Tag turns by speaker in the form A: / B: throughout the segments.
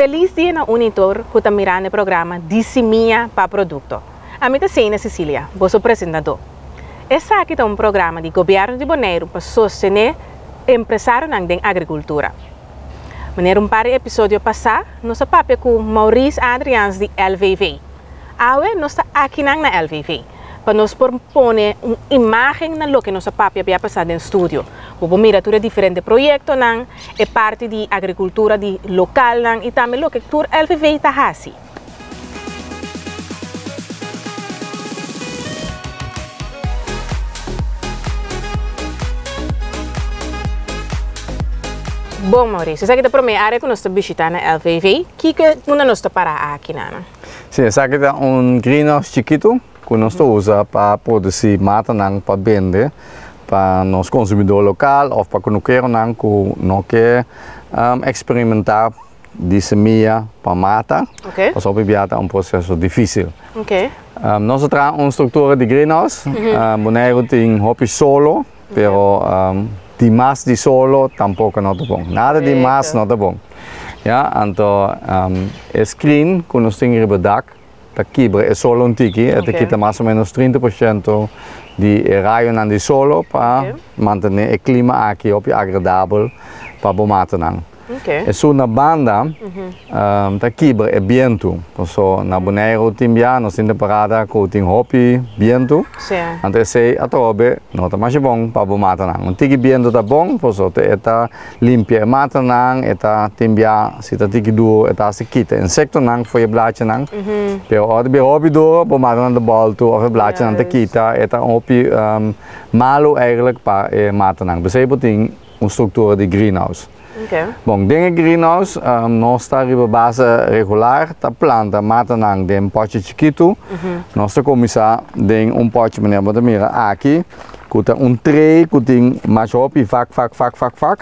A: Feliz dia na Unitor, que está no programa Dissemia para Produto. A minha é Cecília, vosso apresentador. Esse aqui é um programa do governo de Bonaire para sostener empresários na agricultura. Maneira um par de episódio passado, nós papo com Maurice Adrians de LVV. Agora nós está aqui na LVV para nos propor uma imagem na lo que nós papo havia passado no estúdio. Vamos mirar tudo diferente projetos nan é parte de agricultura de local nan e também lo que tur LVV está assim. Bom, Maurício, essa aqui é a primeira área que nós estamos visitando na LVV. O que nós estamos para aqui, Nana?
B: Sim, essa aqui é um greenhouse chiquito que nós usamos para produzir mata para vender para nosso consumidor local ou para que nós queremos experimentar de semeia para mata.
A: Okay.
B: Mas é um processo difícil.
A: Okay.
B: Nós temos uma estrutura de greenhouse. Bonaire tem hobby solo, pero de mais de solo tampouco não é bom. Nada de mais não é bom. Ja, então, é screen que nós temos no dak, da quebra é solo um tiki, é quita mais ou menos 30% de raio de solo para manter o clima aqui agradável para o matar.
A: Okay.
B: E su na banda, da quebra é vento. Então, na Bonaire nós temos parada com o hobby vento. Então, se a trobe, não está mais bom para o matar. Um tiki vento está bom, porque está limpia o matar, está timbia, se está tiki duro, está se quita. Insecto não foi blate não. Pero o hobby duro, o matar não volta, o blate não quita, está um hobby malo eigenlijk para o matar. Você tem uma estrutura de greenhouse.
A: Okay.
B: Bom, dentro do greenhouse, nós estamos na base regular da planta, mata de um pote chiquito. Nós começamos em pote, maneira aqui, com tray, que tem mais hobby, fac.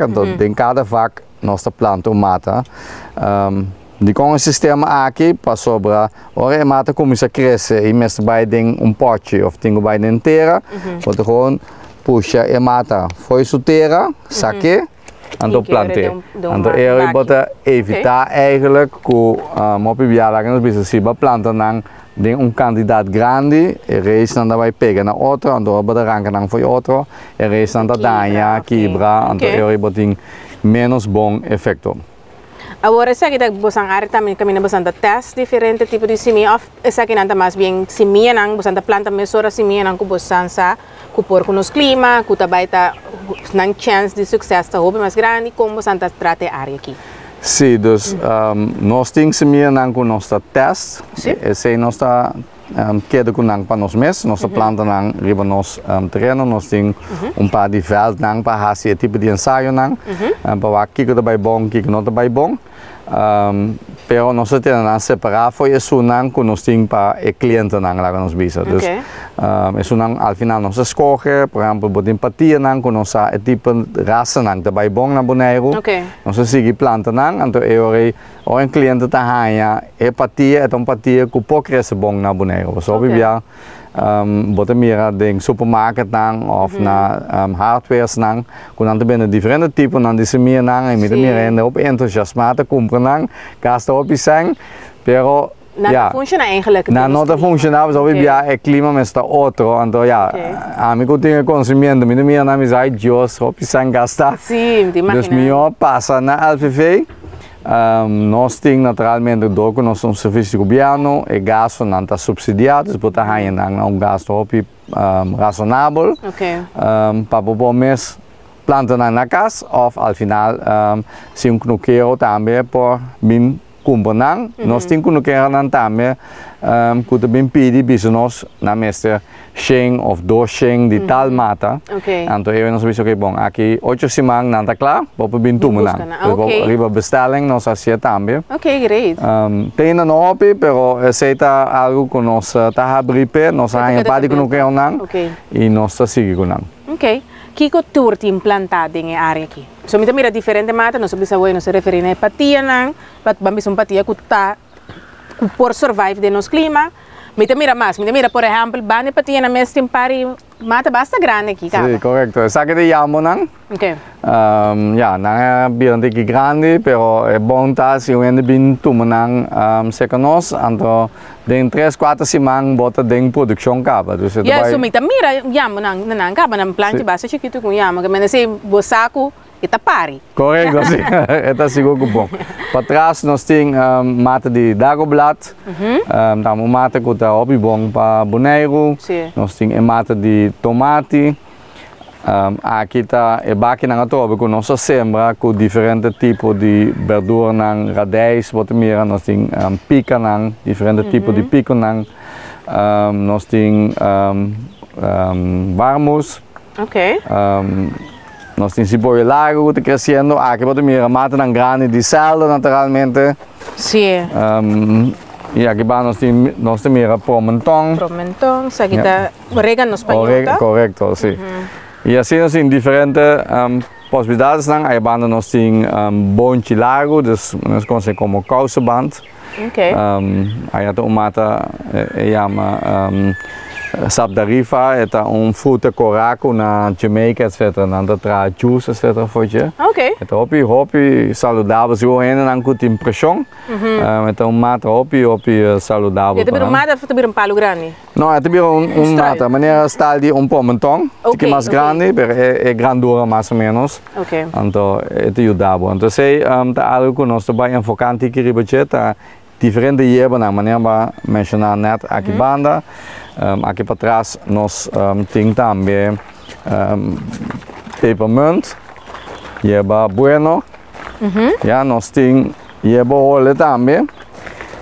B: Então, em cada fac, nós planta mata. Com o sistema aqui, para sobrar, a mata começa a crescer e mesmo vai em pote, ou tem vai inteira, pode puxa a mata, foi solteira, saque. Então plantei. Então eu vou evitar eigenlijk que uma pibiada que nós precisamos plantar de candidato grande, e reis não vai pegar na outro, então vou arrancar não foi outro, e reis não danha, quebra, então eu vou ter menos bom efeito.
A: Agora, essa aqui é a área também que bastante teste diferente tipo de semeia. Essa aqui não mais bem semeia, não bastante planta mesura semeia, não bastante que por com os clima, que também tá não chance de sucesso tá mais grande, como bastante trata a área aqui.
B: Sim, nós temos semeia não com nosso teste. Esse nós está queda com não para nós mesmos, nossa planta não riba nos terreno, nós temos par de veld não para fazer tipo de ensaio não, para que está bem bom, que não está bem bom. Pero nós temos separar foi isso não que nós temos para o cliente não lá nos bisa. Dus isso não ao final nós escolhe, por exemplo, por empatia não que nós é tipo raça não está bem bom na Bonaire. Nós sigue planta não, então eu o cliente está ganha empatia, é empatia que pouco cresce bom na Bonaire. Só bebia bota mira ding supermarket nang of na hardwares nang kunan benen diferente tipo nang di semia nang e mit mira op entusiasmate compra nang gasta op isang pero
A: não funciona eigenlijk.
B: Não funciona, so via o clima mas está outro, então amigo tem consumindo, mit mira na amizade Dios op isang gasta.
A: Sim, de
B: Dus melhor passa na LVV. Nós temos naturalmente o nosso serviço de governo e gasto não está subsidiado, porque um gasto razonável para o mês planta na casa ou ao final se quero também por bem comprar nós temos que também que também pedir business na mestra 100 of 200 de tal mata. Então eu não sei que bom aqui 8 semanas não está claro, vou bem tudo não. Riba bestelling nós assim também.
A: Great.
B: Tem na hobby, pero aceita algo que nós tá abrindo, nós ainda pode que não quer não. E nós tá seguindo não.
A: Que cultura tem implantado em área aqui? So mira diferente mata, nós precisamos nos referir a empatia não, para bambis empatia que tá por survive de nos clima. Mira mais, mira por exemplo, bane empatia na mesma tempari mata basta grande aqui, cara.
B: Sì, corretto. Sa che diamo nang?
A: Ok.
B: Ja, nang bilang tiki grande, pero è bonta si uende bin tumenang seconos, anto den 3-4 simang bota den production capa. Dus het
A: Ja, so mita mira yamo nang capa nang plantje basta chiquito com yamo, que mena se bosaco Itapari.
B: Correcto, sí. Esta sigo bom. Para trás nós tem mata de dagoblad, tamo mata que tá obi bom para boneiro. Nós tem mata de tomate. Aqui tá baki na tobe com nossa sembra com diferente tipo de verdura nang radijs, wat meer. Nós tem pica nang diferente tipo de pico nang. Nós tem varmus.
A: Okay.
B: Nós temos cebola larga que está crescendo, aqui pode mirar mata na grande de saldo naturalmente.
A: Sim.
B: E aqui nós temos mira promentón.
A: Promentón, aqui está orégano espanhol.
B: Correcto, sim. E assim nós temos diferentes possibilidades, aí nós temos bonche largo, dus nós conseguimos como kousenband.
A: Okay.
B: Aí tem mata chama sap da rifa, é fruta coraco na Jamaica, etc. Nanda traz juice, etc. Foje.
A: Okay.
B: É hopi saludável, se o ene não curte impressão. Então mata hopi saludável.
A: E também mata também palo grande.
B: Não, é também mata, maneira está de pomentón, que mais grande, é grandura mais ou menos.
A: Okay.
B: Então é ajudável. Então sei, tá algo que nós também enfocamos aqui riba diferente hierba na maneira mencionar net aqui banda. Aqui para trás nós temos também pepermunt, hierba bueno, ja, nós temos hierba ole também.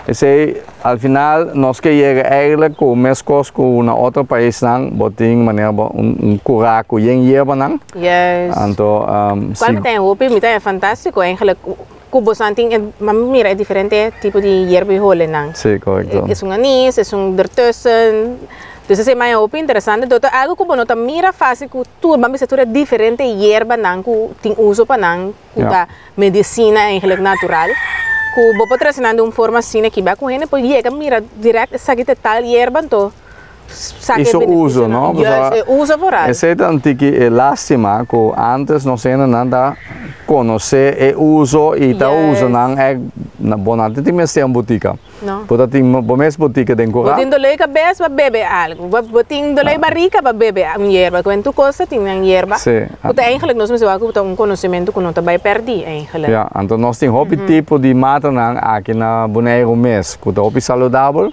B: E sei, al final nós queremos eigenlijk com mescos com na outro país nang, boting maneira curaco hierba nang.
A: Yes.
B: Então,
A: quando tem hopi, me é fantástico, eigenlijk. Cubo santing, mira, é diferente tipo de hierbihole nang.
B: Sim, correto.
A: É um anis, é ertussen. Dus é mais interessante. Doutor, algo como nota mira fácil que tu, mas mistura diferente hierba nang que tem uso para nang, que da medicina eigenlijk natural. Que vou patrocinando forma assim aqui, vai com ele, pois chega mira direto essa aqui tal hierba então.
B: Isso uso, não?
A: Yes, uso por aí.
B: Essa é antiga é lástima que antes não se ainda conhecer e uso e tá uso não é na bonante tem mais tem botica.
A: Não.
B: Porque tem mais botica dentro lá.
A: Botindo lei cabeça para beber algo, botindo lei barriga para beber hierba. Quando tu costa tem hierba.
B: Sim.
A: Porque eigenlijk nós mesmo que um conhecimento que não tá vai perder eigenlijk.
B: Ja, então nós tem hobby tipo de mata não aqui na boneiro mês, que tá hobby saudável,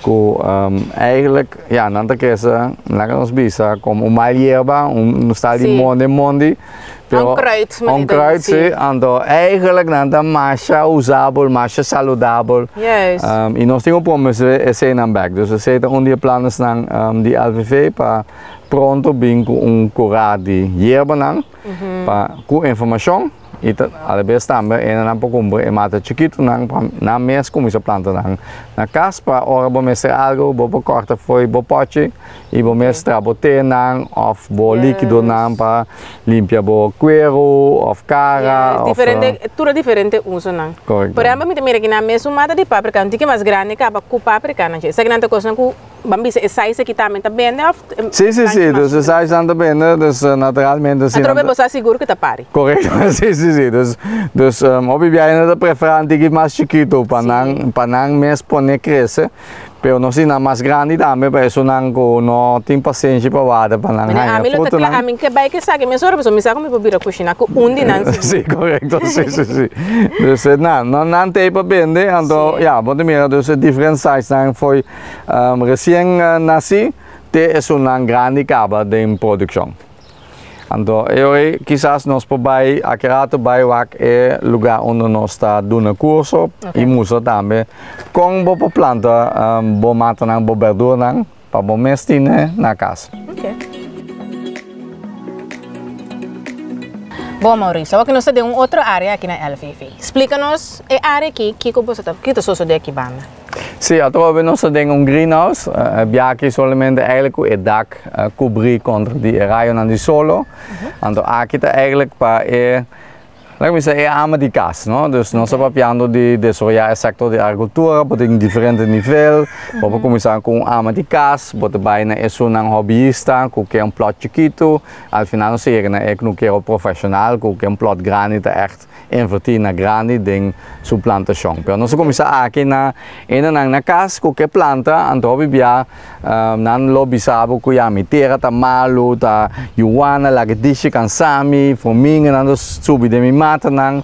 B: que eigenlijk ja, não tá que essa, lá que nós bisa como uma hierba, está de monde. Onkruid, sim. Então, eigenlijk nada mais usável, mais saudável.
A: Yes.
B: E nós temos promessa esse na back. Dus we zitten onder plannen de LVV para pronto bem com curado de hierba para com informação. E allebei também é na pouco é mata chiquito na mês como isso planta na casa para ora bom mestre algo bom corta foi bom pote e bom mestre bote of bom líquido para limpar bom cuero of cara
A: diferente tudo diferente uso
B: correto.
A: Por exemplo me mira aqui na mesa mata de páprica antiga mais grande acaba com páprica não sei se não coisa com bambisa size aqui também tá bem né
B: sim dus de size anda bem dus naturalmente
A: assim a você seguro que tá pare
B: correto sim dus obviamente da preferente que mais chiquito para não mesmo poner crescer pero não se na mais grande também para isso não tem paciência para guardar para não ganhar
A: fruto não a mim que vai que sabe me sorbe me sabe me para vir a cozinhar com não
B: sim correto sim dus não tem para vender então ja pode mirar dus diferente size não foi recém nasci te é uma grande caba de produção. Então, quizás nós podemos acreditar vai é lugar onde nós está dando curso e música também com boa planta, boa mata, boa verdura, para bom mestre na casa.
A: Okay. Bom, Maurício, aqui nós temos outra área aqui na LVV. Explica-nos a área aqui que você está de aqui, banda.
B: Sim, agora nós temos greenhouse, aqui somente eigenlijk o dak cobrir contra de raio de solo. Então aqui está eigenlijk para Like we say, ama di cas, no? Dus nós estamos piando de desarrollar o setor de agricultura, por em diferente nível. Vamos começar com ama di cas, botar bem na isso não hobbyista, com que plot chiquito. Al final nós chega na não quero profissional, com que plot grande, tá echt invertir na grande, ding sua plantação. Pero nós começar aqui na casa, com que planta, então bibia, nan lobby sabo, kuyami terra, tá malo, tá yuana, lagadishi, kansami, formiga, nando subi de mi mata nang.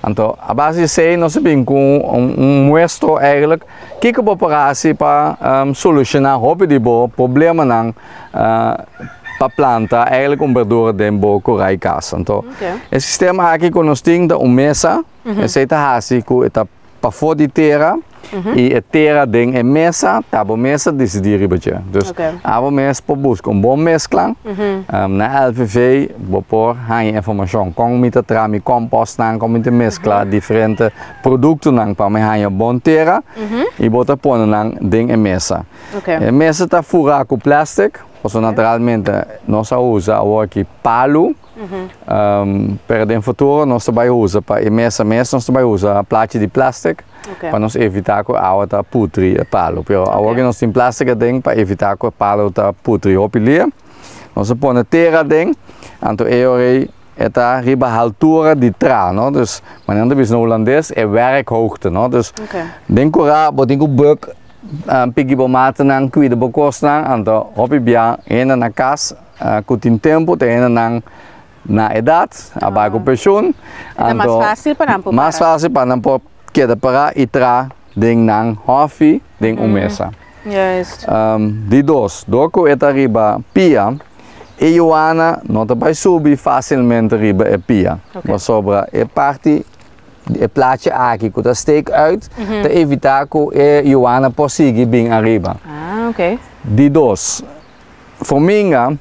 B: Então, a base sei nós sabemos com muestro eigenlijk que que operasie para solucionar hobby de bo problema nang para planta eigenlijk verdura de bo corai casa. Então, o sistema aqui que nós temos da mesa, esse tá assim com eta para fora de terra. E a terra ding é mesa, tá bom mesa decidir ribeja. Dus a mesa por buscar bom mescla. Na LVV vou pôr a informação como me trami compost nang como me mescla diferentes produtos nang para me ganhar bom terra e botar pôr nang ding é mesa. A mesa tá furada com plástico, porque naturalmente nós usamos aqui palo. Per den futuro nós também usa para mesa nós também usa plaatje de plástico para nós evitar que a água tá putri palo. Pero agora nós tem plástico dentro para evitar que o palo tá putri opilia. Nós põe a terra dentro, então é riba a altura de tra, no? Dus wanneer de bis no holandês é werkhoogte, no? Dus den cora botingo buk pigi bomata nang cuida bocos nang, então opibia ena na casa cutin tempo te ena nang na edad, a bago pensioen.
A: É mais fácil para não
B: mais fácil para não queda para itra ding nang hofi ding umesa.
A: Yes.
B: De dois, doko eta riba pia, e Joana não vai subir facilmente riba e pia. Maar sobra e parte e plaatje aqui que tá steek uit, te evitar que Joana possível bem arriba.
A: Ah, ok.
B: De dois, formiga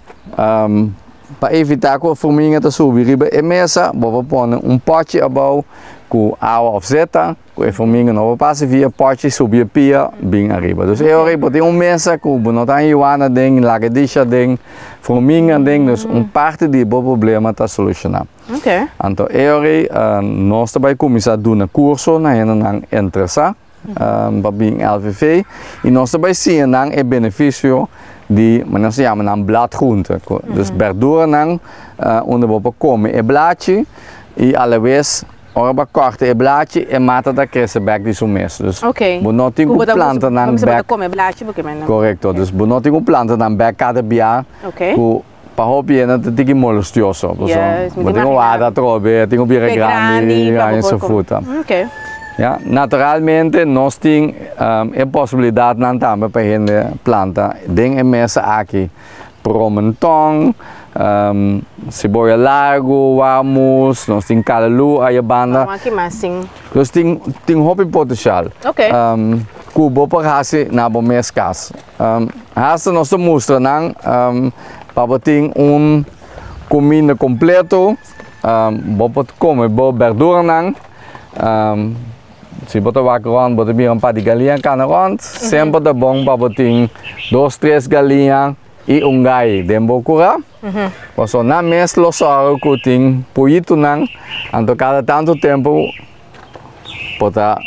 B: para evitar que a formiga te subir riba e mesa, vou pôr pote abaixo com água of zeta, que a formiga não passa via pote subir pia bem arriba. Dus eu botei mesa com botar Joana ding, lagadicha ding, formiga ding, dus parte de problema tá solucionado.
A: Okay.
B: Então eu nós também começar a dar curso na entrada para bem LVV e nós também sim o benefício de, nós chamamos bladgroente, dus verdura onde we komen e bladje e alweer ora corta e bladje e mata da cresce back de mês. Dus we não tem planta nang back. Correcto. Dus we não tem planta nang back cada dia. Para hobby é de que molestioso.
A: Yes,
B: we tem guarda trobe, tem bira grande e so fruta. Ja, naturalmente nós tem a possibilidade não também para gente planta ding e mesa aqui promentong, cebola largo, vamos, nós tem calalu aí banda. Nós tem hobby potencial. Cubo para hasi na bom mês cas. Hasta nós mostra não para ter comida completo, para comer boa verdura não. Se botar wakker rond, botar bem paar de galinha cana rond, sempre é bom para ter 2, 3 galinhas e gai dembo cura. Porque na mês los horas que tem poito não, então cada tanto tempo botar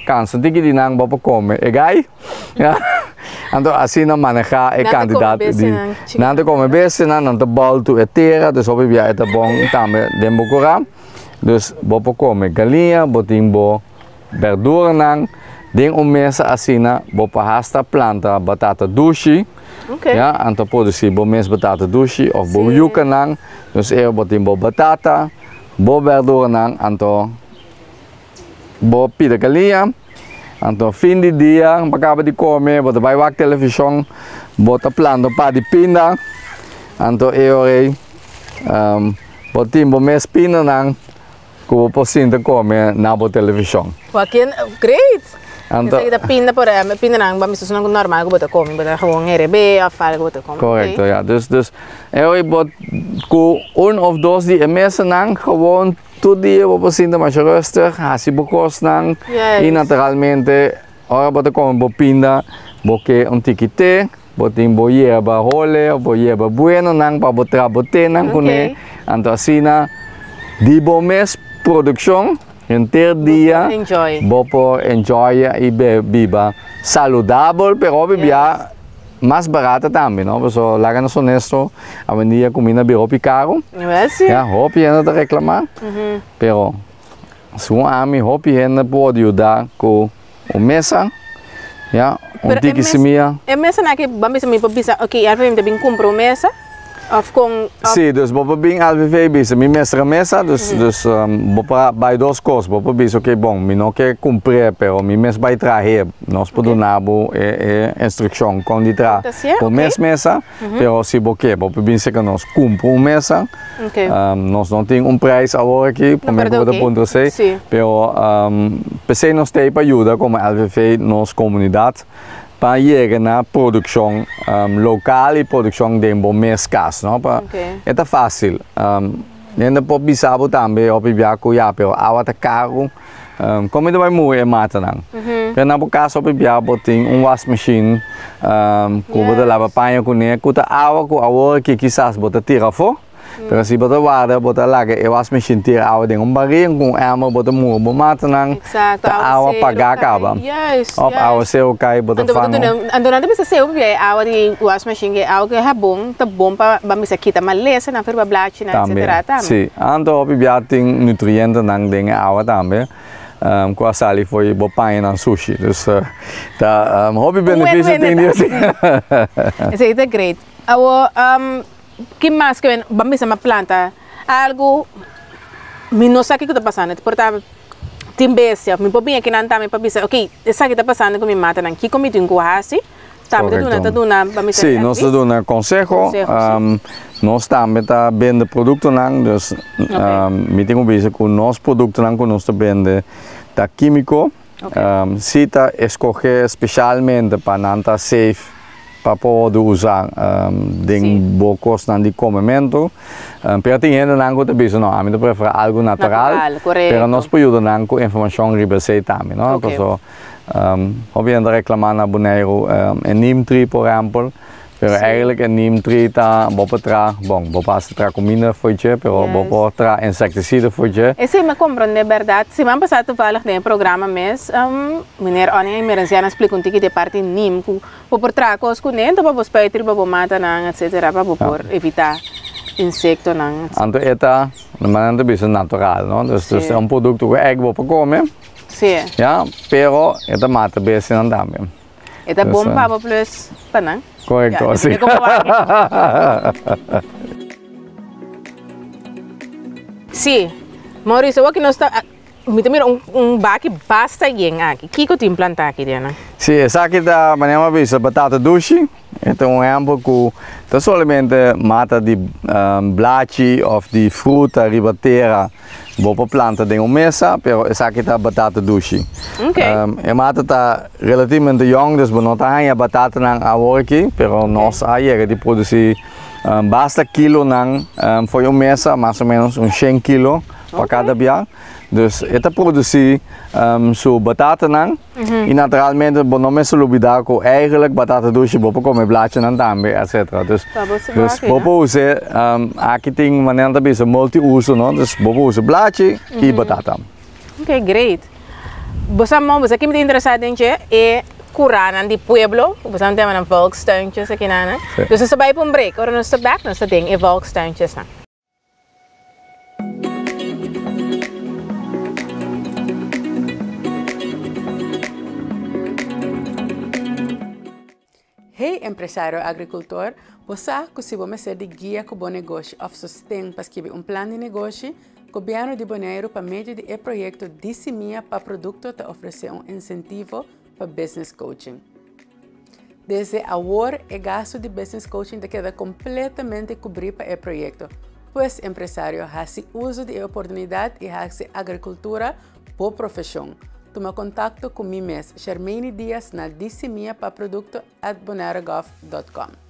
B: cansa de que não para comer e gai. Então assim não manejar é candidato de não te come bem, não te bolto e terra, dus op je é bom também dembo cura. Dus bopo come galinha, botim bo verdura nang, ding mesa asina, bopo hasta planta batata doce, ja, anto produzir bo mes batata doce of bo yuca nang, dus botim bo batata, bo verdura nang, anto bo pida galinha, anto fim de dia, acaba de comer, bota vai wak televisão, bota planta pa de pinda, anto botim bo mes pinda nang. Como possível comer na televisão.
A: Great! Então, você pinda por aí, pinda não, mas isso não é normal que você come, você gewoon RB, afval que você come.
B: Correto, ja. Dus eu bot com of dois dias mesa não, gewoon todo dia você sinta mais rustig, hasi bocos não, e naturalmente, ora você come bo pinda, porque tiquite, botin bo yerba role, bo yerba bueno não, para botar bote não, então assim di bom mês produção, inteiro dia, bopo enjoy e beba saudável, pero bebia mais barata também, não? Porque lá nos honesto, a vendia comida bem caro. Ja, hopi ainda reclamar, pero se um homem hopi ainda pode ajudar com o mesa, ja, dik is meer.
A: En mensen na que vamos me para ok, a gente tem compromisso. Of com
B: sim, dus bopo bem alveve bisa, mi mestra mesa, dus bopa bij dos cos, bopa bisa, ok, bom, mi não quer cumprir, pero mi mes vai trazer, nós podemos instrução com de tra, por mes mesa, pero se boque, bopa bem se que nós cumpre mesa, nós não tem preço agora aqui, por me pode ponto sei, pero pensei nós tem para ajuda como alveve nos comunidade. Para chegar na produção local e produção de bom mês caso, não? É fácil. Ainda pode pensar também, o bebia cuia, pero a outra caro, como ele vai morrer mata não. Pero na caso o bebia botem wash machine, cubo de lava panha com ele, cuta água com água que quizás bota tira fora. Pero se bota water, bota laga, e wash machine tira água de barrinho com água, bota muro, bota mata não. Água pagar acaba. Of água seu cai, bota fano.
A: Ando não deve ser o água de wash machine, água que é bom, tá bom para vamos aqui tá maleza, na ferba blache, etc.
B: Sim, ando o bebia tem nutrientes não tem água também. Com a sali foi bopanha na sushi, dus tá hobby benefício tem disso.
A: Isso é great. Que mais que vamos a uma planta algo me não sabe o que está passando portanto tem bestia me pode vir aqui não também para pensar ok isso que está passando com me mata não que como tem coisa também tá dando vamos
B: sim nós damos conselho nós também tá vende produto não dus me tenho visto com nosso produto não com nós vende tá químico se tá escolher especialmente para não tá safe para poder usar bocos de comimento. Pero tem gente que está dizendo, não, a mim prefere algo natural, pero nós podemos com informação ribeirão também, não? Então, obviamente reclamar na boneiro neem tree, por exemplo, pero eigenlijk neem tree tá bom para tra, bom para tra comida foi je, pero bom para tra inseticida foi je.
A: Esse me compreende verdade. Semana passada toevallig in programa mes, meneer Annie Merenziana explica que de parte neem, por tra cos com nem, para os peitos, para os mata não, etc. para por evitar insecto não.
B: Anto eta, na maneira de natural, não? Dus é produto que é bom para comer.
A: Sim.
B: Ja, pero eta mata bem não também.
A: Eta bom para plus, para não?
B: Correcto,
A: ya,
B: sí.
A: Sí, Mauricio, aqui nós está, me mira baque basta yen aqui. Que eu te implantar aqui, Diana?
B: Sim, essa aqui da maneira vista batata doce. Então é que não somente mata de blachi ou de fruta ribateira, boa planta de uma mesa, mas essa aqui da batata doce. É mata tá relativamente jong, dus não tá a batata não agora aqui, mas nós aí de produzir basta quilo não foi uma mesa, mais ou menos 100 kilo para cada dia. Dus esta produzir so batata não e naturalmente não me olvidar que eigenlijk batata doce bopo come blaadje não também etc. Dus bopo usa aqui tem maneira também so multi-uso não, dus bopo usa blaadje e batata.
A: Okay, great. Você aqui me interessado em é curar de pueblo, você não tem uma volkstuintjes aqui né? Dus você vai para um break, agora nós estamos back, nós temos volkstuintjes não.
C: Hey empresário agricultor, você consegue ser de guia com bom negócio ou sustém para escrever plano de negócio? O governo de Bonaire, para meio de projeto Dissemia para produto, te oferece incentivo para business coaching. Desde agora, o gasto de business coaching te queda completamente coberto para o projeto, pois empresário faz uso de oportunidade e faz agricultura por profissão. Toma contato com mim mesmo, Charmaine Dias, na dissemia.produto@bonairegov.com.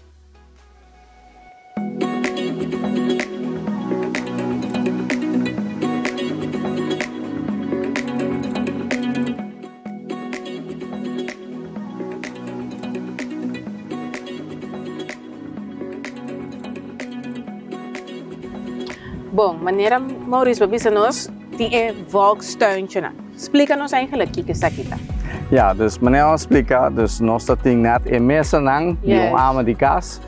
A: Bom, maneira Maurício, bisa nós tem volkstuintje. Explica-nos eigenlijk o que está aqui.
B: Ja, dus meneer explica, dus nós temos net een mesa nang, yung ama di kas,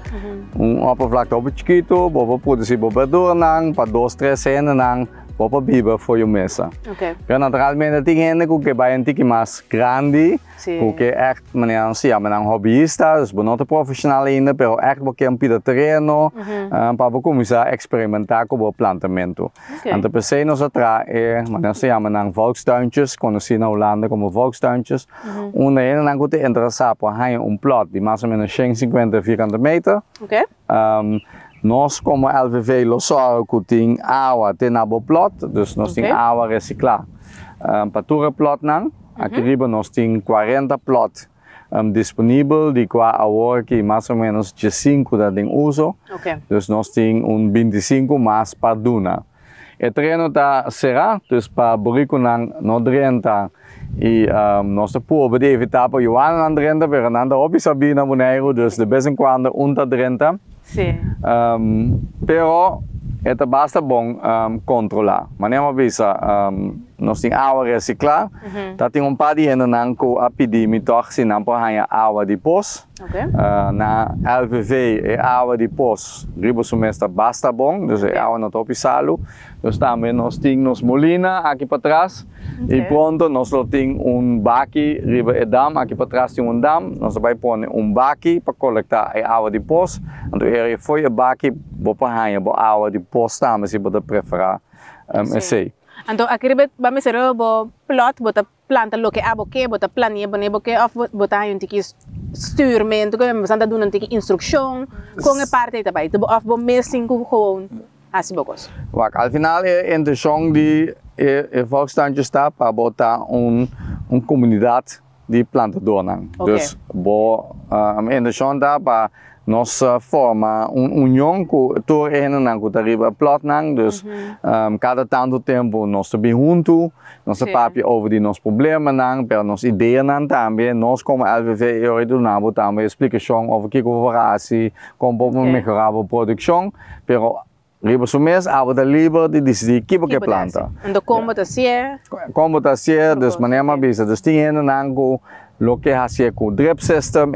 B: oppervlakte op het chiquito, bobo produzir bobo door nang, pa 2-3 cenen nang, bobo biba voor je mesa.
A: Okay.
B: Pero naturalmente tem gente que vai um pouco mais grande, que echt meneer sia, menang hobbyista, dus não é profissional ainda, pero echt porque um pida terreno, para começar a experimentar com o plantamento. Então pensei nós atrás meneer sia, menang volkstuintjes, conhecido na Holanda como volkstuintjes, onde ainda não goed interessar por een plot de mais ou menos 150 vierkante meter.
A: Okay.
B: Nós como LVV Losar tem água tem na plot, dus nós tem água reciclar. Para tour plot nang, aqui riba nós tem 40 plot disponível de qua agora que mais ou menos 5 da tem uso.
A: Okay.
B: Dus nós tem 25 mais para duna. O terreno está será, dus para burico nang no 30 e nós povo de evitar para Joana na 30, pero nanda opi Sabina Boneiro, dus de vez em quando unter 30.
A: Sim.
B: Pero ito basta bom controlar. Manema bisa nós tem água reciclar. Tá tem par de gente não que a pedir me toch se não por hanya água de pos.
A: Okay.
B: Na LVV é água de pos. Ribo semestre basta bom, dus é água no topi salo. Dus também nós temos molina aqui para trás. E pronto nós temos baki riba é dam aqui para trás tem dam. Nós vai pôr baki para coletar a água de pos. Então é foi a baki bopa hanya bo água de pos também se pode preferar esse.
A: Então aqui vamos ser o plot, bota planta lo que aboque, bota planeia, boneia, of bota aí stuurmento, que vamos andar dando instrução, com a parte também, of bom messing gewoon assim bocos.
B: Wak, al final a intenção de volkstuintje está para botar comunidade de plantador nang. Dus a intenção dá para nós forma união com todo ene nang com arriba plot nang, dus cada tanto tempo nós estamos juntos, nós papi over die nos problemas nang, pero nos ideeën nang também, nós como LVV eu do nabo também explicação over que cooperatie, como melhorar a produção, pero riba sumes abo da liber de decidir que planta.
A: Então como tá ser?
B: Como tá ser, dus manema bisa, dus tem ene nang com lo que hace com drip system,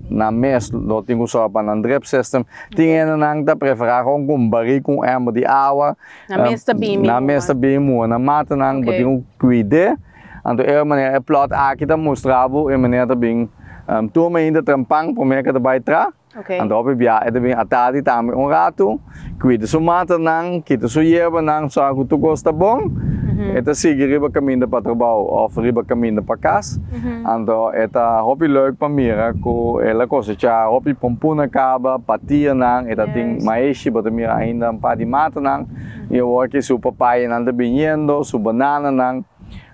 B: na mes lo tenho só para na drip system, tinha na preferar com barril com água de água, na mesa bem na mata nang botinho cuide, então é maneira plot aqui da mostravo é maneira bem turma ainda trampang por merca da baitra. Então op bia é bem atadi também rato, cuide sua mata nang, kita sua yerba nang, só que tu gosta bom. Ito sige riba caminho para trabalho ou riba caminho para casa. Então ita hobby leuk para mira ko ela coisa já hobby pompuna caba patia nang ita ting maishi bota mira ainda para de mata nang e o que su papaya nanda binhendo su banana nang.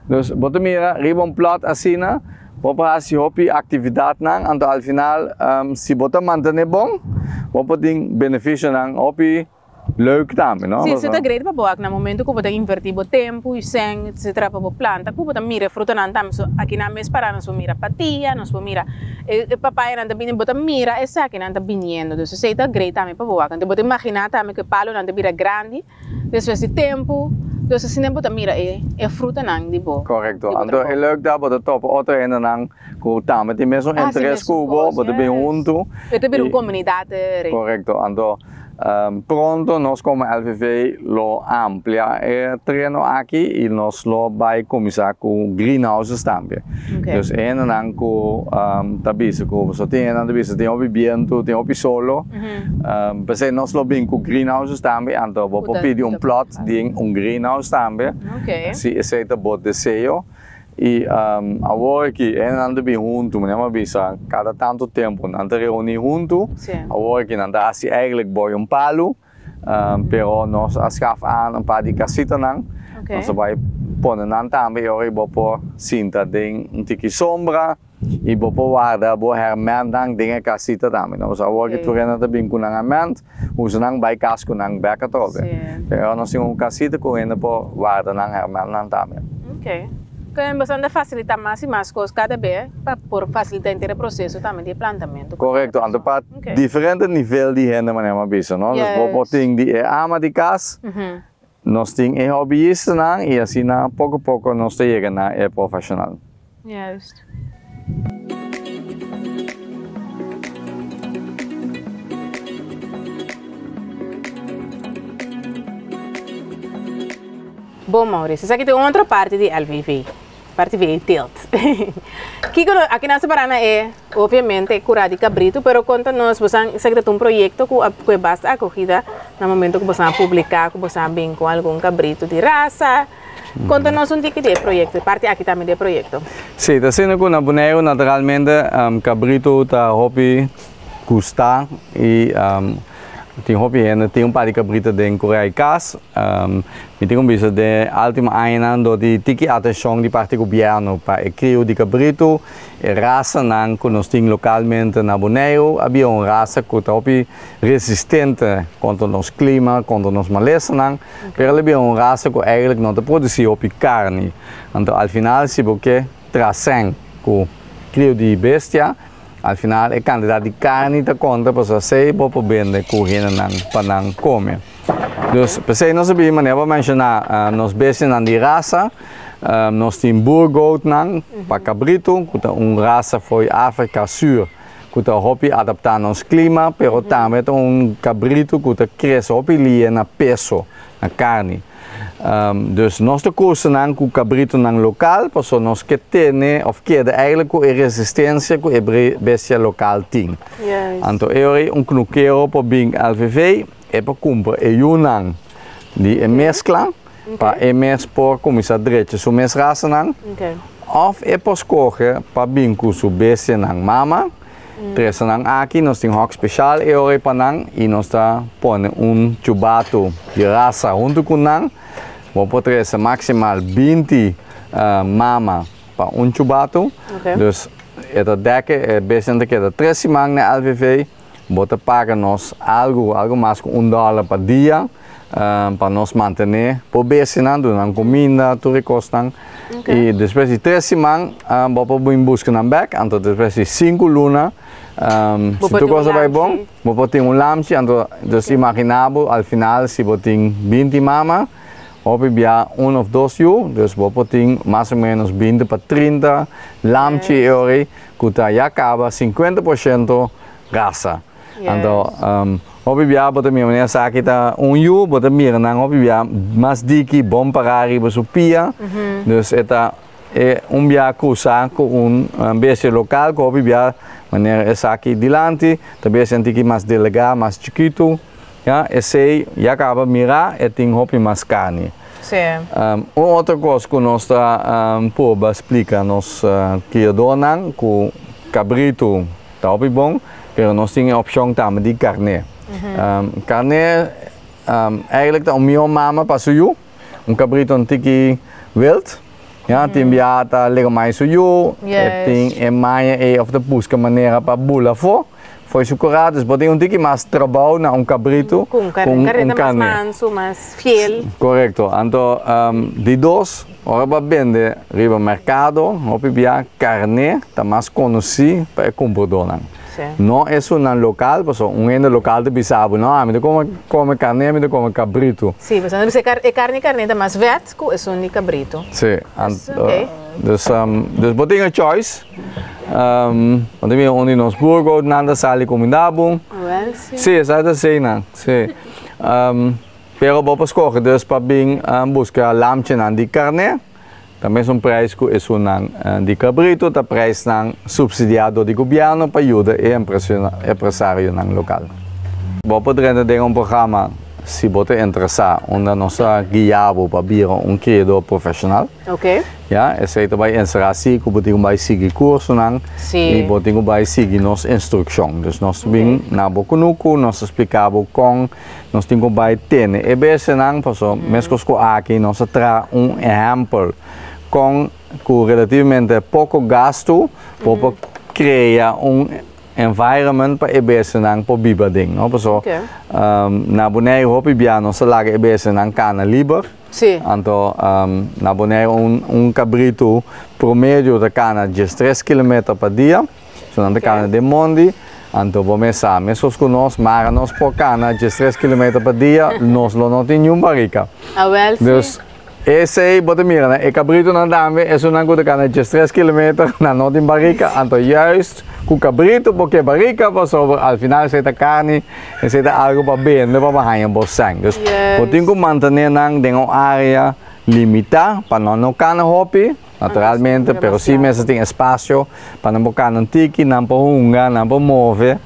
B: Dus bota mira riba plot asina para si hobby atividade nang então al final si bota manter bom bota ting benefício nang hobby leuk também, não?
A: Sim, isso é grande para boa, no momento que você invertir o tempo, o sangue, etc. para a planta, que você mira fruta não também, aqui na mesa para nós mira patia, nós mira papai não também, você mira essa aqui não está vindo, então isso é grande também para boa, então você imagina também que o palo não está grande, depois esse tempo, então se não você mira é fruta não de boa.
B: Correto, então é leuk dar você top outra ainda não, que também tem mesmo interesse com você bem junto.
A: É também uma comunidade.
B: Correto, então pronto, nós como LVV lo amplia o terreno aqui e nós lo vai começar com greenhouses também. Dus ainda não com tabisa, com só tem ainda tabisa, tem o viento, tem o solo. Mas nós lo bem com greenhouses também, então vou pedir plot de greenhouse também. Se esse é o desejo. E agora que ainda bem junto, mas bisa cada tanto tempo não te reunir junto, agora que não dá se eigenlijk boi palo, pero nós ascaf aan paar de casita não, nós vai pôr não também eu vou pôr cinta tem tiki sombra e vou pôr guarda vou hermen não tem casita também, nós agora que tu ainda bem com nangamento, usa não vai casco não beca toda, pero nós temos casita com ainda pôr guarda não hermen não também.
A: Que bastante facilitar mais e mais coisas cada vez para facilitar o processo também de plantamento.
B: Correto, então para diferentes níveis de renda maneira bisa, não? Dus bijvoorbeeld de ama de kas, nós temos hobbyista e assim, pouco a pouco, nós chegamos a profissional.
A: Juist. Bom, Maurício, aqui tem outra parte de LVV, parte de tilt. Aqui na Separana é, obviamente, curar de cabrito, mas conta-nos, você tem um projeto que é bastante acogida no momento que você publicar, que você vem com algum cabrito de raça. Conta-nos um tipo de projeto, parte aqui também de projeto.
B: Sim, está sendo que na Bonaire, naturalmente, cabrito está hobby custa e tem par de cabrito de Coreia e Cas. Tem visto de última ano de tiki atenção de parte do governo para o crio de cabrito e raça que nós temos localmente na Bonaire. Havia uma raça que está resistente contra o nosso clima, contra o nosso maleza, mas havia uma raça que eigenlijk não produz carne. Então, ao final, se você traz o crio de bestia, al final a quantidade de carne está conta para você para vender correndo para não comer. Dus per nós sabemos maneira para mencionar nós bestas de raça, nós temos burgout para cabrito, que é uma raça foi África Sul, que está hobby adaptar ao nosso clima, mas também é um cabrito que cresce hobby na peso, na carne. Dus nós temos com o cabrito local, porque nós queremos of queremos eigenlijk a resistência que a bestia local tem. Então, eu knuqueiro para bem LVV é para comprar Yunnan de mescla para expor como isso direito sua raça of é para escolher para bem com sua bestia mama. Três aqui nós temos um especial para e nós está pondo chubato de raça junto com vamos ter maximal 20 mama para chubato. Dus esta deca é bastante que é 3 semanas na LVV. Bota paga nós algo mais com $1 por dia para nós manter por besinando na comida, tudo recostam. E depois de 3 semanas, vamos em busca na back, então depois de 5 lunas, se tu gosta vai bom, vamos ter lanche, então imaginável ao final se você tem 20 mama, vamos via 1 ou 2 dias, dus vamos ter mais ou menos 20 para 30 lanche euro, que já acaba 50% raça. Então, hobby via bota minha maneira aqui tá you bota mira na hobby via mas diki bom para arriba supia dus eta é via cruzar com bestia local que hobby via maneira essa aqui dilante também senti que mais delegado mais chiquito já esse já acaba mirar e tem hobby mais carne. Outra coisa que nós está por explicar nós que donan com cabrito tá hobby bom. Pero nós temos a opção também de carne. Carne, eigenlijk é o meu mama para suyo, cabrito antigo wild. Ja, tem biata lega mais suyo, tem maia of de busca maneira para bula foi sucurado, mas tem tiki mais trabalho na cabrito
A: com carne mais manso, mais fiel.
B: Correto. Então, de dois, agora vende riba mercado, opibia carne, tá mais conhecido para comprador. Não é só no local, porque ende local de bisabo, não, a mim come carne, a mim come cabrito.
A: Sim, mas não é carne é mais verde que é um cabrito.
B: Sim, dus botei a choice. Onde nós burgo, nada sale comidabo. Sim, essa é a cena. Sim. Pero vamos escolher dus para bem buscar lamche de carne. Também são preços que são de cabrito, o preço subsidiado do governo para ajudar o empresário local. Vou poder ter programa se você interessar, onde nós guiamos para vir criador profissional.
A: Ok.
B: Ja, esse vai ensinar assim, que você vai seguir curso e você vai seguir nossa instrução. Então, nós vim na Bocunuco, nós explicamos como nós temos que ter. E bem, mesmo que aqui nós traz exemplo com relativamente pouco gasto para criar environment para EBS para viver. Na Bonaire hobby bia nós laga EBS cana livre. Então na Bonaire cabrito promédio da cana de 3 km por dia. So na cana de Mondi Anto bomesa, mesos com nós, mara nós por cana, de 3 km per dia, nós não tem nenhum barrica.
A: Ah, well,
B: Dus, esse aí, bota mira, né? E cabrito não dá, é só não gosta cana de 3 km, não tem barrica, anto juist, com cabrito, porque barrica, mas ao final você tá carne, você tá algo para bem, não para banhar por sangue. Dus, tem que manter nang uma área limitada, para não cana hopi. Naturalmente, pero se mesmo tem espaço para não botar um tiki, não para hungar, não para mover.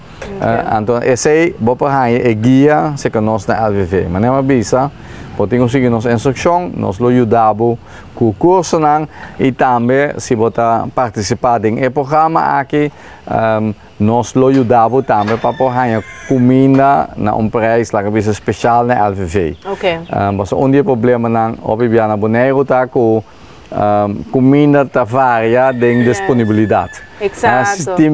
B: Então, esse aí, vou para é guia, se que nós na LVV. Mas não é bisa, podemos seguir nossa instrução, nós lo ajudamos com o curso e também, se você participar em programa aqui, nós lo ajudamos também para pôr comida na preço lá que especial na LVV.
A: Ok.
B: Mas onde problema não, obviamente na Bonaire tá com comida tá varia de disponibilidade.
A: Exato.
B: Se tem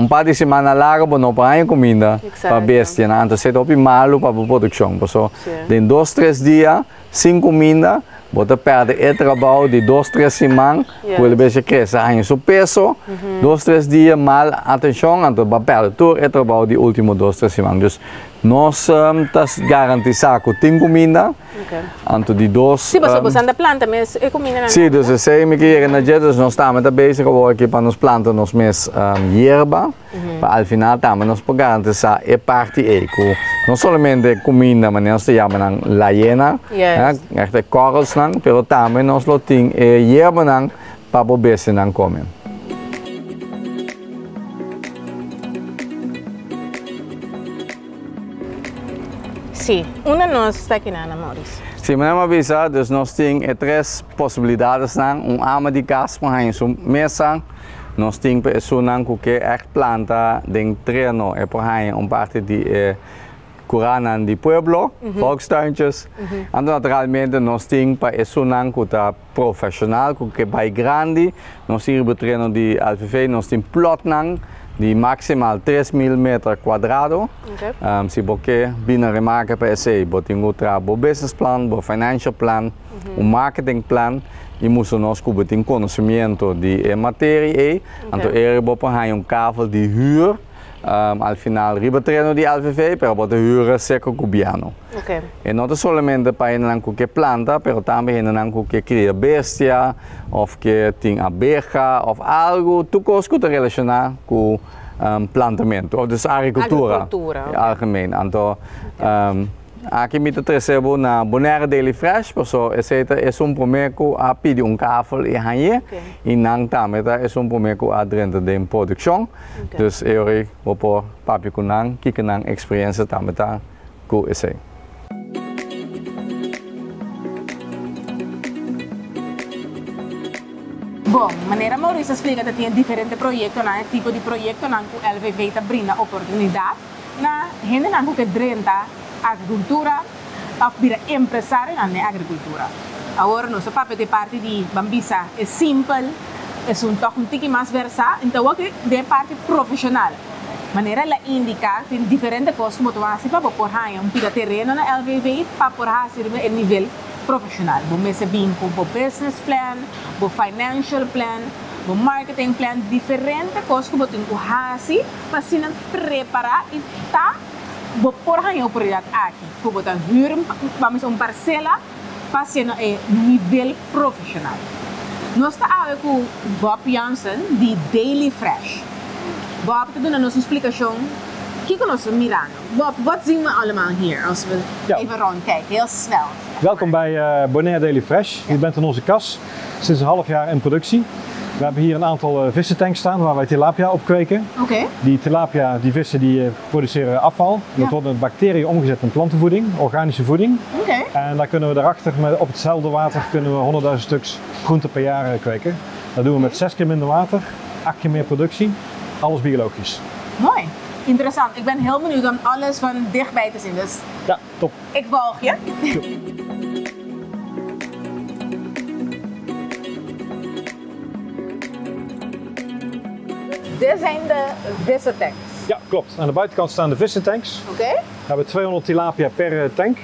B: par de semana larga, não para comida para bestia, então você tem malo para a produção. Em 2, 3 dias sem comida, você perde o trabalho de 2, 3 semanas, quando você cresce em seu peso, 2, 3 dias mal atenção, então você perde todo o trabalho de último 2, 3 semanas. Nós garantizamos que tem comida, anto de 2.
A: Sim, você usa planta, mas é comida.
B: Sim, dus eu sei que nós estamos bezig aqui para nos plantar nos meus hierba, para ao final também nós podemos garantizar a parte eco. Não somente comida, mas nós chamamos la hiena, corals, mas também nós temos hierba para o besta comer.
A: Sim, uma nós está aqui na Maurício.
B: Sim, mas avisa, dus nós temos 3 possibilidades, arma de gás para a sua mesa, nós temos pessoas que é planta de treino, é para parte de Curanan de Pueblo, volkstuintjes. E naturalmente nós temos pessoas que está profissional, que é grande, nós temos treino de LVV, nós temos plot de maximaal 3.000 metros quadrados. Se você binnen remarken per se, você tem o business plan, o financial plan, o marketing plan, e nós temos conhecimento de matéria. Então, você kavel de huur. Al final ribatreino di LVV, pero bote huren seco cubiano. E não somente para ele que planta, pero também ele que cria bestia, ou que tem abeja, ou algo, tu coisa que relacionar com plantamento, ou dus agricultura. Algemeen. Então, aqui me recebo na Bonaire Daily Fresh, porque é primeiro a pedir kavel e hanhe, e não também é primeiro a dentro da produção. Dus eu vou por papi com que experiência também com esse.
A: Bom, maneira Maurício explica que tem diferentes projetos, tipo de projeto que o LVV brinda oportunidade na gente que drenta agricultura, of vira empresário na agricultura. Agora, nosso papel de parte de Bambisa é simples, é um pouco mais versátil, então aqui é parte profissional. Maneira ela indica tem diferentes coisas como tu vai fazer para pôr um terreno na LVV para pôr a nível profissional. Você bem com o business plan, o financial plan, o marketing plan, diferentes coisas que você tem que fazer para se preparar e tá vou pôr a oportunidade aqui, vou botar vamos parcela para ser nível profissional. Nós estamos com o Bob Jansen de Daily Fresh. Bob, te doen een explicatie. Kijk naar ons mirando. Bob, wat zien we allemaal hier als we even rondkijken, heel snel.
D: Welkom bij Bonaire Daily Fresh. U bent in onze kas, sinds een half jaar in productie. We hebben hier een aantal vissentanks staan waar wij tilapia op kweken. Die tilapia, die vissen die produceren afval. Dat wordt met bacteriën omgezet in plantenvoeding, organische voeding. En daar kunnen we daarachter, op hetzelfde water, kunnen we 100.000 stuks groente per jaar kweken. Dat doen we met 6 keer minder water, 8 keer meer productie, alles biologisch.
A: Mooi, interessant. Ik ben heel benieuwd om alles van dichtbij te zien. Dus
D: ja, top.
A: Ik volg je. Dit zijn de vissentanks.
D: Ja, klopt. Aan de buitenkant staan de vissentanks. We hebben 200 tilapia per tank.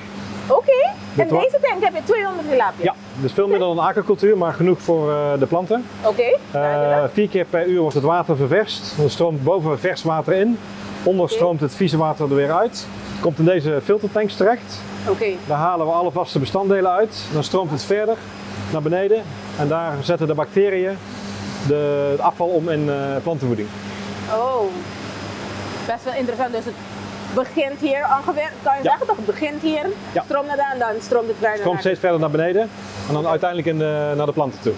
A: En deze tank heb je 200 tilapia?
D: Ja. dus veel minder dan aquacultuur, maar genoeg voor de planten.
A: Oké.
D: 4 keer per uur wordt het water ververst. Dan stroomt boven vers water in. Onder stroomt het vieze water er weer uit. Komt in deze filtertanks terecht. Daar halen we alle vaste bestanddelen uit. Dan stroomt het verder naar beneden. En daar zetten de bacteriën het afval om in plantenvoeding.
A: Oh, best wel interessant. Dus het begint hier ongeveer, kan je zeggen toch? Het begint hier, stroomt naar daar en dan stroomt het verder.
D: Stroomt steeds verder naar beneden en dan uiteindelijk naar de planten toe.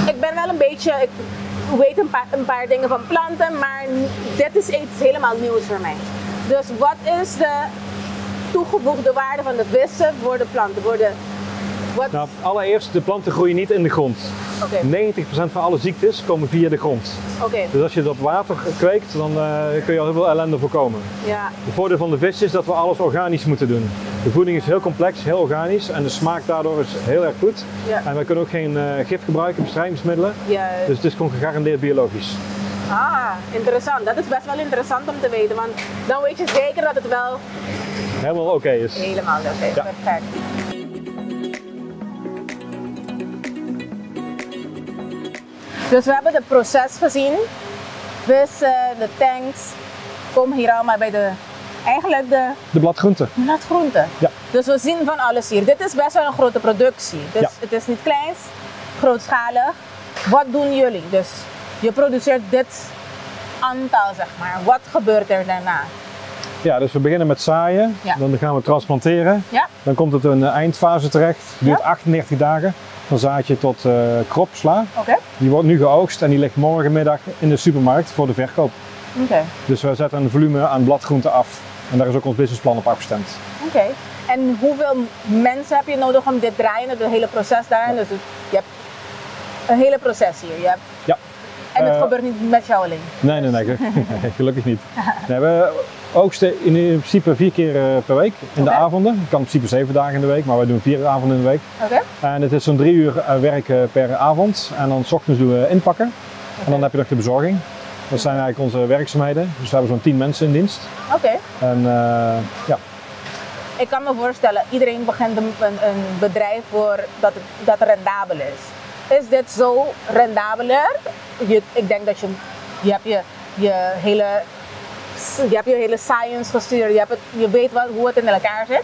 A: Ik ben wel een beetje, ik weet een paar dingen van planten, maar dit is iets helemaal nieuws voor mij. Dus wat is de toegevoegde waarde van de vissen voor de planten?
D: Nou, allereerst, de planten groeien niet in de grond. 90% van alle ziektes komen via de grond. Dus als je het op water kweekt, dan kun je al heel veel ellende voorkomen. Het voordeel van de vis is dat we alles organisch moeten doen. De voeding is heel complex, heel organisch en de smaak daardoor is heel erg goed. En wij kunnen ook geen gif gebruiken, bestrijdingsmiddelen. Dus het is gewoon gegarandeerd biologisch.
A: Ah, interessant. Dat is best wel interessant om te weten, want dan weet je zeker dat het wel
D: helemaal oké is.
A: Helemaal oké, perfect. Dus we hebben het proces gezien. Vissen, de tanks, komen hier allemaal bij de
D: bladgroenten.
A: Bladgroenten.
D: Ja.
A: Dus we zien van alles hier. Dit is best wel een grote productie. Dus het is niet kleins, grootschalig. Wat doen jullie? Dus je produceert dit aantal, zeg maar. Wat gebeurt er daarna?
D: Ja, dus we beginnen met zaaien, dan gaan we transplanteren. Dan komt het in de eindfase terecht. Het duurt 38 dagen. Dan zaad je tot kropsla. Die wordt nu geoogst en die ligt morgenmiddag in de supermarkt voor de verkoop. Dus we zetten een volume aan bladgroenten af. En daar is ook ons businessplan op afgestemd.
A: En hoeveel mensen heb je nodig om dit draaien, het hele proces daarin? Dus je hebt een hele proces hier. En het gebeurt niet met jou alleen?
D: Nee, gelukkig niet. Nee, we oogsten in principe 4 keer per week in de avonden. Het kan in principe 7 dagen in de week, maar wij doen 4 avonden in de week. En het is zo'n 3 uur werk per avond. En dan 's ochtends doen we inpakken. En dan heb je nog de bezorging. Dat zijn eigenlijk onze werkzaamheden. Dus we hebben zo'n 10 mensen in dienst. En ja.
A: Ik kan me voorstellen, iedereen begint een bedrijf voor dat rendabel is. Is dit zo rendabeler? Ik denk dat je hebt je hele science gestuurd, je weet hoe het in elkaar zit.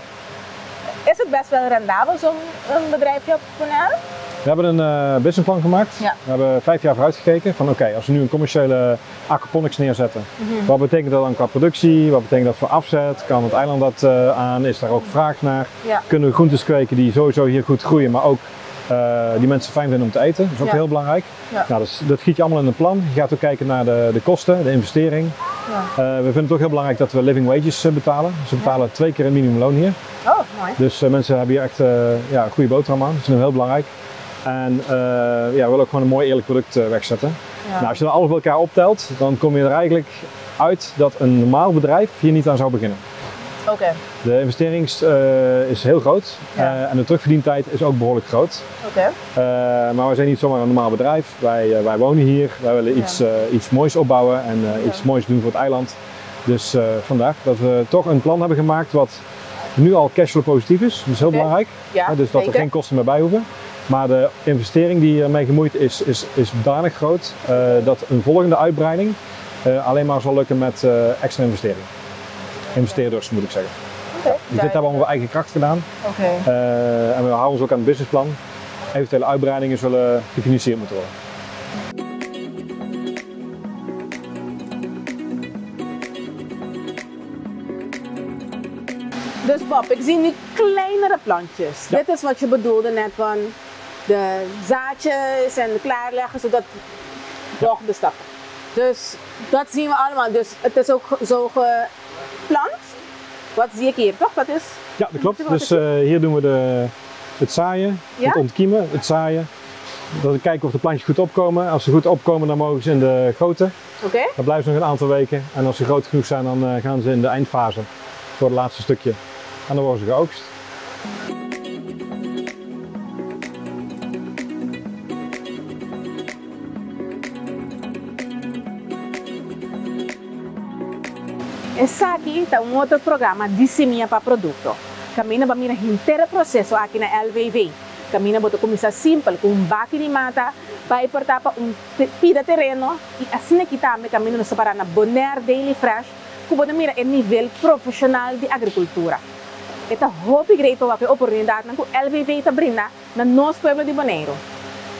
A: Is het best wel rendabel zo'n bedrijfje op Bonaire?
D: We hebben een businessplan gemaakt. We hebben 5 jaar vooruit gekeken van oké, als we nu een commerciële aquaponics neerzetten, wat betekent dat dan qua productie, wat betekent dat voor afzet, kan het eiland dat aan, is daar ook vraag naar, kunnen we groentes kweken die sowieso hier goed groeien, maar ook die mensen fijn vinden om te eten, dat is ook heel belangrijk. Nou, dat giet je allemaal in een plan. Je gaat ook kijken naar de kosten, de investering. We vinden het ook heel belangrijk dat we living wages betalen. Dus we betalen 2 keer een minimumloon hier.
A: Oh, mooi.
D: Dus mensen hebben hier echt een goede boterham aan, dat vinden we heel belangrijk. En we willen ook gewoon een mooi eerlijk product wegzetten. Nou, als je dan alles bij elkaar optelt, dan kom je er eigenlijk uit dat een normaal bedrijf hier niet aan zou beginnen. De investering is heel groot en de terugverdientijd is ook behoorlijk groot. Maar wij zijn niet zomaar een normaal bedrijf. Wij wonen hier, wij willen iets moois opbouwen en iets moois doen voor het eiland. Dus vandaar dat we toch een plan hebben gemaakt wat nu al cashflow positief is. Dat is heel belangrijk. Dus dat er geen kosten meer bij hoeven. Maar de investering die ermee gemoeid is danig groot dat een volgende uitbreiding alleen maar zal lukken met extra investering. Investeerders moet ik zeggen. Dus dit hebben we allemaal op eigen kracht gedaan. En we houden ons ook aan het businessplan. Eventuele uitbreidingen zullen gefinancierd moeten worden.
A: Dus Bob, ik zie nu kleinere plantjes. Dit is wat je bedoelde net van de zaadjes en klaarleggen zodat volgende stappen. Dus dat zien we allemaal. Dus het is ook zo geplant. Wat zie ik hier, toch? Dat is...
D: Ja, dat klopt. Dus hier doen we het zaaien, het ontkiemen, het zaaien. Dan kijken of de plantjes goed opkomen. Als ze goed opkomen, dan mogen ze in de goten. Dan blijven ze nog een aantal weken. En als ze groot genoeg zijn, dan gaan ze in de eindfase voor het laatste stukje. En dan worden ze geoogst.
A: Esse aqui é outro programa de semia para produto. Caminha para mim inteiro processo aqui na LVV. Caminha para começar simples, com baque de mata, para importar para pida terreno, e assim aqui também caminha nos separar na Bonaire Daily Fresh, que pode mirar o nível profissional de agricultura. Esta hope great oportunidade que o LVV está brindando no nosso pueblo de Bonaire.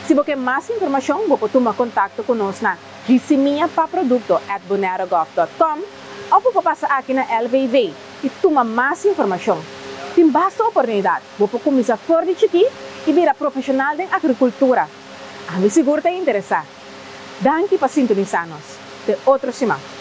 A: Se você quer mais informação, você pode tomar contato conosco na disemiapaproducto@bonairogov.com ou pode passar aqui na LVV e tomar mais informação. Tem bastante oportunidade. Você pode começar fora de aqui e virar profissional em agricultura. A mim seguro te interessa. Danke para sintonizar-nos. Até outra semana.